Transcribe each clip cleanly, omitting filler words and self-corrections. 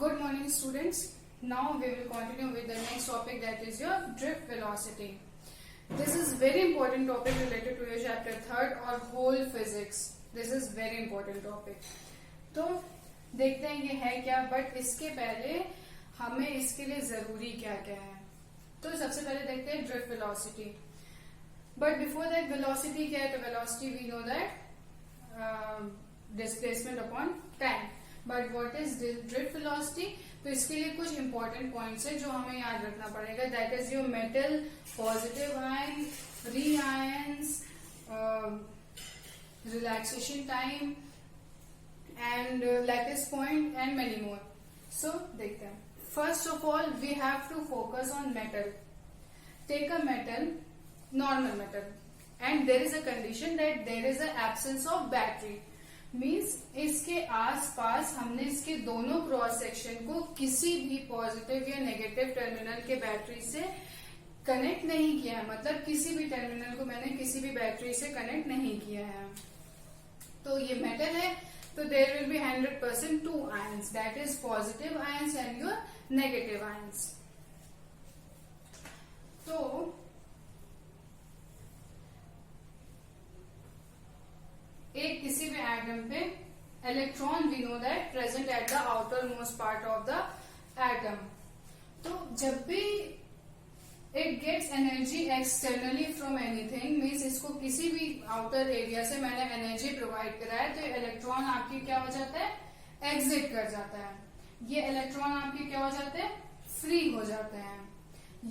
Good morning, students. Now we will continue with the next topic, that is your drift velocity. This is very important topic related to your chapter 3rd or whole physics. This is very important topic. तो देखते हैं ये है क्या, but इसके पहले हमें इसके लिए जरूरी क्या क्या है. तो सबसे पहले देखते हैं drift velocity. But before that, velocity क्या है? तो velocity we know that displacement upon time. But what is drift velocity? तो इसके लिए कुछ इंपॉर्टेंट पॉइंट्स है जो हमें याद रखना पड़ेगा. That is your metal, positive ion, free ions, relaxation time and lattice point and many more. So देखते हैं. First of all, we have to focus on metal. Take a metal, normal metal, and there is a condition that there is an absence of battery. Means इसके आसपास हमने इसके दोनों cross section को किसी भी पॉजिटिव या नेगेटिव टर्मिनल के बैटरी से कनेक्ट नहीं किया है. मतलब किसी भी टर्मिनल को मैंने किसी भी बैटरी से कनेक्ट नहीं किया है. तो ये मेटल है, so there will be 100% two ions, that is positive ions and your negative ions. तो एक किसी भी एटम पे electron we know that present at the outer most part of the atom. तो जब भी it gets energy externally from anything, means इसको किसी भी आउटर एरिया से मैंने एनर्जी प्रोवाइड करा है, तो इलेक्ट्रॉन आपकी क्या हो जाता है? एग्जिट कर जाता है. ये इलेक्ट्रॉन आपके क्या हो जाते हैं? फ्री हो जाते हैं.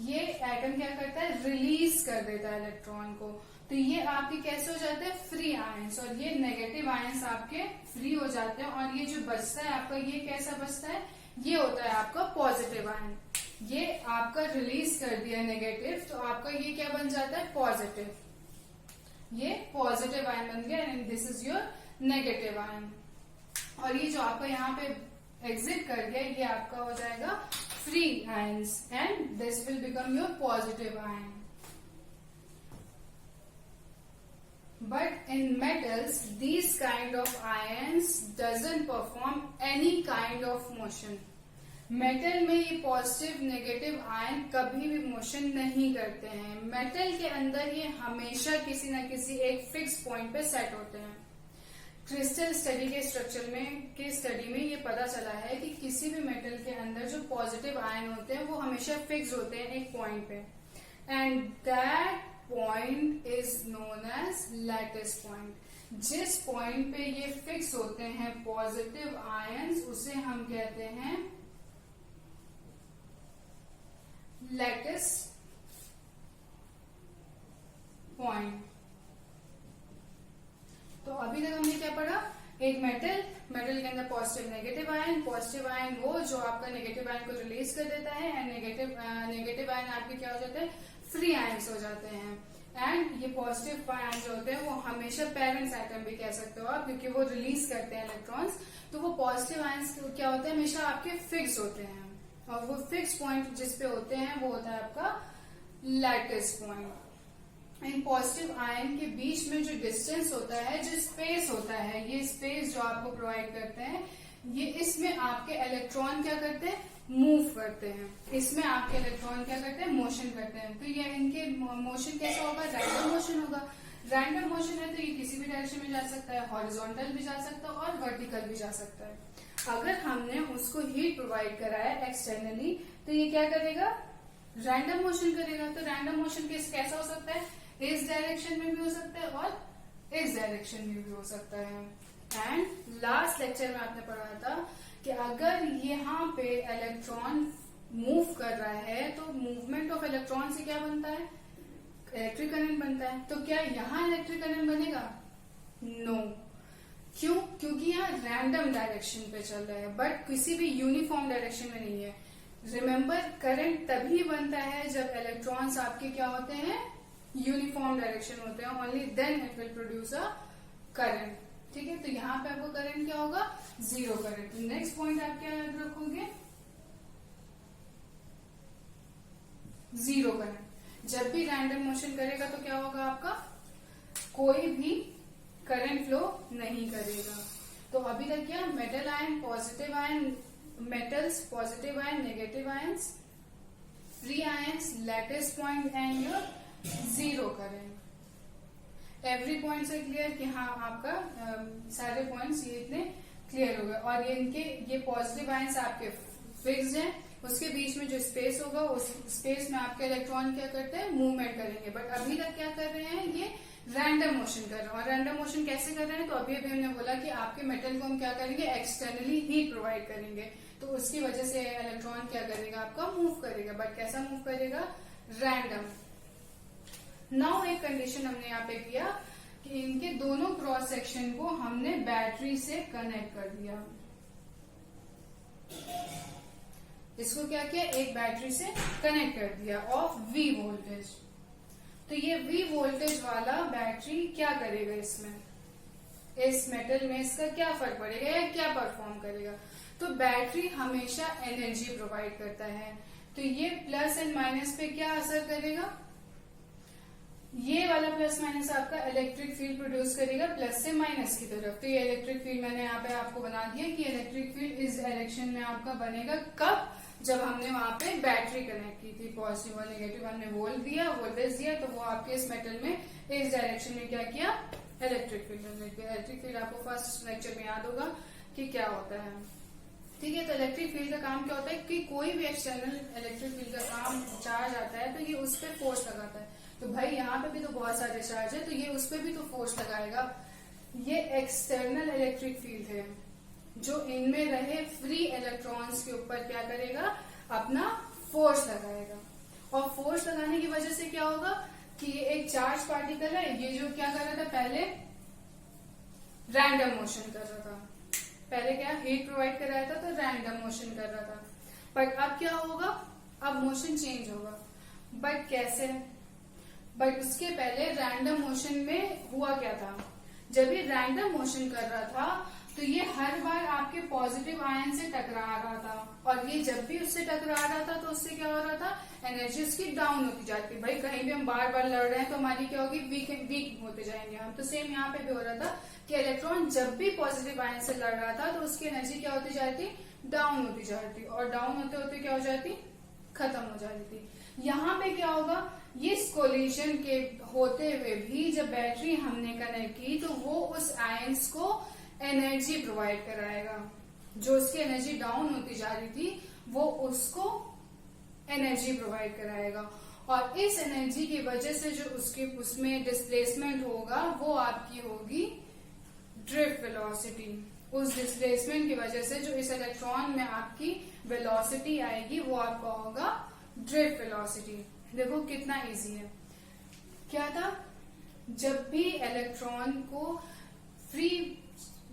ये एटम क्या करता है? रिलीज कर देता है इलेक्ट्रॉन को. तो ये आपके कैसे हो जाते हैं? Free ions. और ये नेगेटिव आयंस आपके फ्री हो जाते हैं. और ये जो बचता है आपका, ये कैसा बचता है? ये होता है आपका पॉजिटिव आयन. ये आपका रिलीज कर दिया नेगेटिव, तो आपका ये क्या बन जाता है? पॉजिटिव. ये पॉजिटिव आयन बन गया and this is your negative ion. और ये जो आपका यहाँ पे एग्जिट कर गया, ये आपका हो जाएगा free ions and this will become your positive ion. But in metals, these kind of ions doesn't perform any kind of motion. Metal में ये पॉजिटिव नेगेटिव आयन कभी भी मोशन नहीं करते हैं. मेटल के अंदर ये हमेशा किसी न किसी एक फिक्स पॉइंट पे सेट होते हैं. क्रिस्टल स्टडी के स्ट्रक्चर में ये पता चला है कि किसी भी मेटल के अंदर जो पॉजिटिव आयन होते हैं वो हमेशा फिक्स होते हैं एक पॉइंट पे, and that point is known as lattice point. जिस पॉइंट पे ये फिक्स होते हैं पॉजिटिव आयंस, उसे हम कहते हैं लैटिस पॉइंट. तो अभी तक हमने क्या पढ़ा? एक मेटल के अंदर पॉजिटिव नेगेटिव आयन वो जो आपका नेगेटिव आयन को रिलीज कर देता है, एंड नेगेटिव आयन आपके क्या हो जाते हैं? फ्री आयंस हो जाते हैं. एंड ये पॉजिटिव आयन जो होते हैं वो हमेशा पेरेंट्स एटम भी कह सकते हो आप, क्योंकि वो रिलीज करते हैं इलेक्ट्रॉन्स. तो वो पॉजिटिव आयंस क्या होते हैं? हमेशा आपके फिक्स होते हैं. और वो फिक्स पॉइंट जिस पे होते हैं वो होता है आपका lattice point. In positive ion के बीच में जो डिस्टेंस होता है, जो स्पेस होता है, ये स्पेस जो आपको प्रोवाइड करते हैं, ये इसमें आपके इलेक्ट्रॉन क्या करते हैं? मूव करते हैं. इसमें आपके इलेक्ट्रॉन क्या करते हैं? मोशन करते हैं. तो ये इनके मोशन कैसा होगा? रैंडम मोशन होगा. रैंडम मोशन है तो ये किसी भी डायरेक्शन में जा सकता है, हॉरिजॉन्टल भी जा सकता है और वर्टिकल भी जा सकता है. अगर हमने उसको हीट प्रोवाइड कराया एक्सटर्नली, तो ये क्या करेगा? रैंडम मोशन करेगा. तो रैंडम मोशन कैसा हो सकता है? इस डायरेक्शन में भी हो सकता है और इस डायरेक्शन में भी हो सकता है. एंड लास्ट लेक्चर में आपने पढ़ा था कि अगर यहाँ पे इलेक्ट्रॉन मूव कर रहा है, तो मूवमेंट ऑफ इलेक्ट्रॉन से क्या बनता है? इलेक्ट्रिक करंट बनता है. तो क्या यहाँ इलेक्ट्रिक करंट बनेगा? नो. क्यों? क्योंकि यहाँ रैंडम डायरेक्शन पे चल रहा है, बट किसी भी यूनिफॉर्म डायरेक्शन में नहीं है. रिमेम्बर, करंट तभी बनता है जब इलेक्ट्रॉन्स आपके क्या होते हैं? यूनिफॉर्म डायरेक्शन होते हैं. Only then it will produce a current. ठीक है. तो यहाँ पे आपको करंट क्या होगा? Zero current. नेक्स्ट पॉइंट आप क्या याद रखोगे? Zero current. जब भी रैंडम मोशन करेगा तो क्या होगा आपका? कोई भी करंट फ्लो नहीं करेगा. तो अभी तक क्या? Metal ion, positive ion, metals positive ion, negative ions, free ions, lattice point and your zero current. Every point से क्लियर कि हाँ आपका सारे पॉइंट्स ये इतने क्लियर हो गए। और ये इनके ये पॉजिटिव आयंस आपके फिक्स्ड हैं, उसके बीच में जो स्पेस होगा उस स्पेस में आपके इलेक्ट्रॉन क्या करते हैं, मूवमेंट करेंगे। बट अभी तक क्या कर रहे हैं, ये रैंडम मोशन कर रहे हैं। और रैंडम मोशन कैसे कर रहे हैं, तो अभी अभी हमने बोला कि आपके मेटल को हम क्या करेंगे, एक्सटर्नली हीट प्रोवाइड करेंगे, तो उसकी वजह से इलेक्ट्रॉन क्या करेगा, आपका मूव करेगा। बट कैसा मूव करेगा, रैंडम। नाउ एक कंडीशन हमने यहाँ पे किया कि इनके दोनों क्रॉस सेक्शन को हमने बैटरी से कनेक्ट कर दिया। इसको क्या किया, एक बैटरी से कनेक्ट कर दिया ऑफ V वोल्टेज। तो ये V वोल्टेज वाला बैटरी क्या करेगा, इसमें इस मेटल में इसका क्या फर्क पड़ेगा या क्या परफॉर्म करेगा। तो बैटरी हमेशा एनर्जी प्रोवाइड करता है, तो ये प्लस एंड माइनस पे क्या असर करेगा, ये वाला प्लस माइनस आपका इलेक्ट्रिक फील्ड प्रोड्यूस करेगा प्लस से माइनस की तरफ। तो ये इलेक्ट्रिक फील्ड मैंने यहाँ पे आपको बना दिया कि इलेक्ट्रिक फील्ड इस डायरेक्शन में आपका बनेगा कब, जब हमने वहां पे बैटरी कनेक्ट की थी, पॉजिटिव और नेगेटिव हमने वोल्टेज दिया, तो वो आपके इस मेटल में इस डायरेक्शन में क्या किया, इलेक्ट्रिक फील्ड। इलेक्ट्रिक फील्ड आपको फर्स्ट लेक्चर में याद होगा कि क्या होता है, ठीक है। तो इलेक्ट्रिक फील्ड का काम क्या होता है कि कोई भी एक्सटर्नल इलेक्ट्रिक फील्ड का काम चार्ज आता है तो ये उस पर फोर्स लगाता है। तो भाई यहाँ पे भी तो बहुत सारे चार्ज है, तो ये उस पर भी तो फोर्स लगाएगा। ये एक्सटर्नल इलेक्ट्रिक फील्ड है जो इनमें रहे फ्री इलेक्ट्रॉन्स के ऊपर क्या करेगा, अपना फोर्स लगाएगा। और फोर्स लगाने की वजह से क्या होगा कि ये एक चार्ज पार्टिकल है, ये जो क्या कर रहा था, पहले रैंडम मोशन कर रहा था, पहले क्या हीट प्रोवाइड कर रहा था, तो रैंडम मोशन कर रहा था। बट अब क्या होगा, अब मोशन चेंज होगा। बट कैसे, बट उसके पहले रैंडम मोशन में हुआ क्या था, जब ये रैंडम मोशन कर रहा था तो ये हर बार आपके पॉजिटिव आयन से टकरा रहा था, और ये जब भी उससे टकरा रहा था तो उससे क्या हो रहा था, एनर्जी उसकी डाउन होती जाती। भाई कहीं भी हम बार बार लड़ रहे हैं तो हमारी क्या होगी, वीक होते जाएंगे हम। तो सेम यहाँ पे भी हो रहा था कि इलेक्ट्रॉन जब भी पॉजिटिव आयन से लड़ रहा था तो उसकी एनर्जी क्या होती जाती, डाउन होती जाती, और डाउन होते होते क्या हो जाती, खत्म हो जाती थी। यहाँ पे क्या होगा, ये कोलिजन के होते हुए भी जब बैटरी हमने कनेक्ट की तो वो उस आयंस को एनर्जी प्रोवाइड कराएगा। जो उसकी एनर्जी डाउन होती जा रही थी वो उसको एनर्जी प्रोवाइड कराएगा, और इस एनर्जी की वजह से जो उसमें डिस्प्लेसमेंट होगा वो आपकी होगी ड्रिफ्ट वेलोसिटी। उस डिस्प्लेसमेंट की वजह से जो इस इलेक्ट्रॉन में आपकी वेलोसिटी आएगी वो आपका होगा ड्रिफ्ट वेलोसिटी। देखो कितना इजी है, क्या था, जब भी इलेक्ट्रॉन को फ्री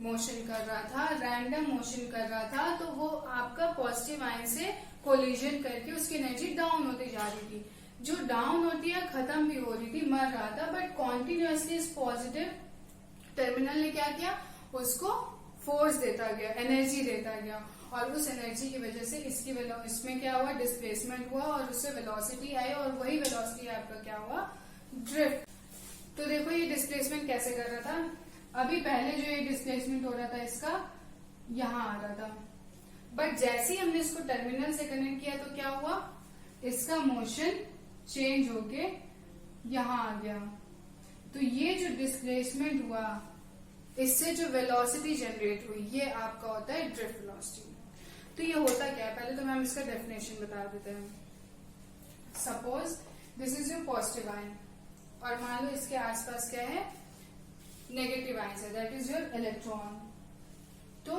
मोशन कर रहा था, रैंडम मोशन कर रहा था, तो वो आपका पॉजिटिव आयन से कोलिजन करके उसकी एनर्जी डाउन होती जा रही थी। जो डाउन होती है खत्म भी हो रही थी, मर रहा था, बट कॉन्टिन्यूअसली इस पॉजिटिव टर्मिनल ने क्या किया, उसको फोर्स देता गया, एनर्जी देता गया, और उस एनर्जी की वजह से इसमें क्या हुआ, डिस्प्लेसमेंट हुआ, और उससे वेलोसिटी आई, और वही वेलोसिटी आपका क्या हुआ, ड्रिफ्ट। तो देखो ये डिस्प्लेसमेंट कैसे कर रहा था, अभी पहले जो ये डिस्प्लेसमेंट हो रहा था इसका यहाँ आ रहा था, बट जैसे ही हमने इसको टर्मिनल से कनेक्ट किया तो क्या हुआ, इसका मोशन चेंज होके यहाँ आ गया। तो ये जो डिस्प्लेसमेंट हुआ इससे जो वेलोसिटी जनरेट हुई ये आपका होता है ड्रिफ्ट वेलोसिटी। तो ये होता क्या है, पहले तो हम इसका डेफिनेशन बता देते हैं। Suppose this is your positive ion, और मान लो इसके आसपास क्या है, नेगेटिव आयन है, दैट इज योर इलेक्ट्रॉन। तो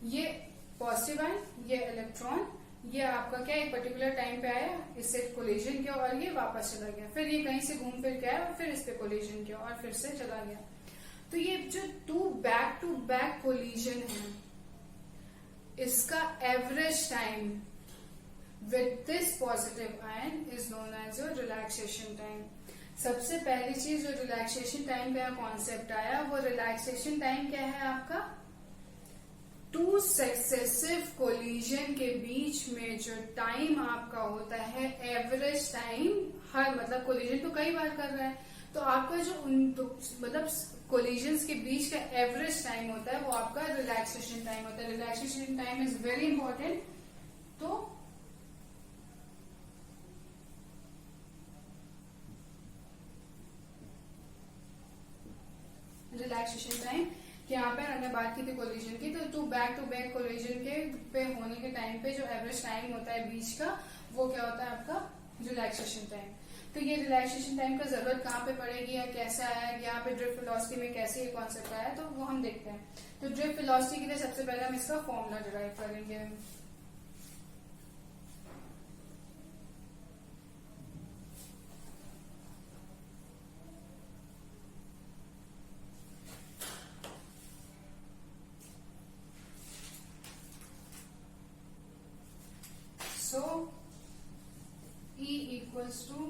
ये पॉजिटिव आयन, ये इलेक्ट्रॉन, ये आपका क्या एक पर्टिकुलर टाइम पे आया, इससे कोलिजन किया और ये वापस चला गया, फिर ये कहीं से घूम फिर के आया और फिर इस पे कोलिजन किया और फिर से चला गया। तो ये जो टू बैक कोलिजन है, इसका average time with this positive ion is known as your relaxation time. सबसे पहली चीज जो रिलैक्सेशन टाइम का कॉन्सेप्ट आया, वो रिलैक्सेशन टाइम क्या है आपका, टू सक्सेसिव कोलिजन के बीच में जो टाइम आपका होता है एवरेज टाइम, हर मतलब कोलिजन तो कई बार कर रहा है तो आपका जो मतलब कोलिजन्स के बीच का एवरेज टाइम होता है वो आपका रिलैक्सेशन टाइम होता है. Relaxation time is very important. तो रिलैक्सेशन टाइम कि यहाँ पे हमने बात की थी कोलिजन की, तो टू बैक कोलिजन के पे होने के टाइम पे जो एवरेज टाइम होता है बीच का वो क्या होता है आपका रिलैक्सेशन टाइम. तो ये रिलैक्सेशन टाइम का जरूरत कहाँ पे पड़ेगी या कैसा है, यहाँ पे ड्रिफ्ट वेलोसिटी में कैसे ये कॉन्सेप्ट आया तो वो हम देखते हैं. तो ड्रिफ्ट वेलोसिटी के लिए सबसे पहले हम इसका फॉर्मूला डिराइव करेंगे. So E equals to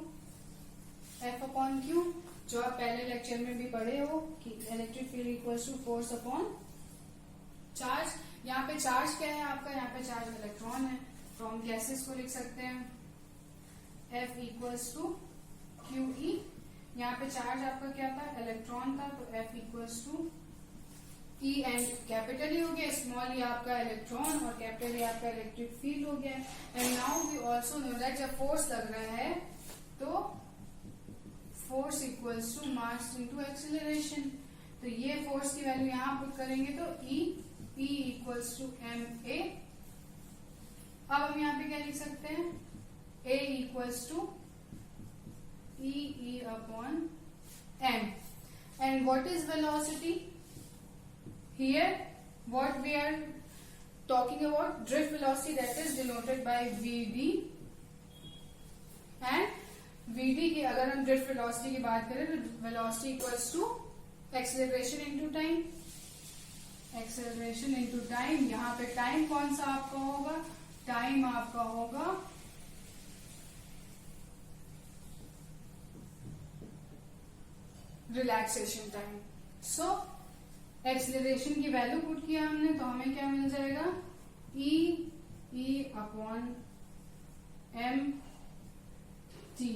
F upon Q, जो आप पहले लेक्चर में भी पढ़े हो कि electric field equals to force upon charge. यहाँ पे चार्ज क्या है आपका, यहाँ पे चार्ज इलेक्ट्रॉन है, तो हम कैसे इसको लिख सकते हैं F इक्वल्स टू QE. यहाँ पे चार्ज आपका क्या था, इलेक्ट्रॉन था, तो F equals to E and capital ही हो गया, स्मॉल ई आपका इलेक्ट्रॉन और कैपिटल ई आपका इलेक्ट्रिक फील्ड हो गया. And now we also know that जब फोर्स लग रहा है तो force equals to mass into acceleration. तो ये फोर्स की वैल्यू यहाँ पुट करेंगे तो E इक्वल्स टू ma. अब हम यहाँ पे क्या लिख सकते हैं, A equals to E upon m. And what is velocity? Here, what we are talking about, drift velocity, that is denoted by Vd. And Vd की अगर हम drift velocity की बात करें तो velocity equals to acceleration into time. Acceleration into time. यहाँ पे time कौन सा आपका होगा, time आपका होगा relaxation time. So एक्सेलरेशन की वैल्यू पुट किया हमने तो हमें क्या मिल जाएगा, E upon mt.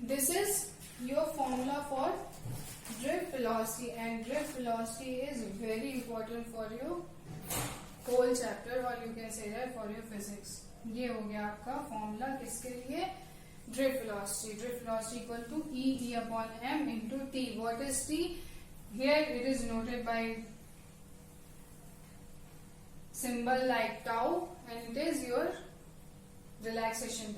This is your formula for drift velocity and drift velocity is very important for your whole chapter और you can say that for your physics. ये हो गया आपका फॉर्मूला किसके लिए, drift velocity. Drift velocity equal to E upon m into t. What is t? Here it is denoted by symbol like tau and it is your relaxation.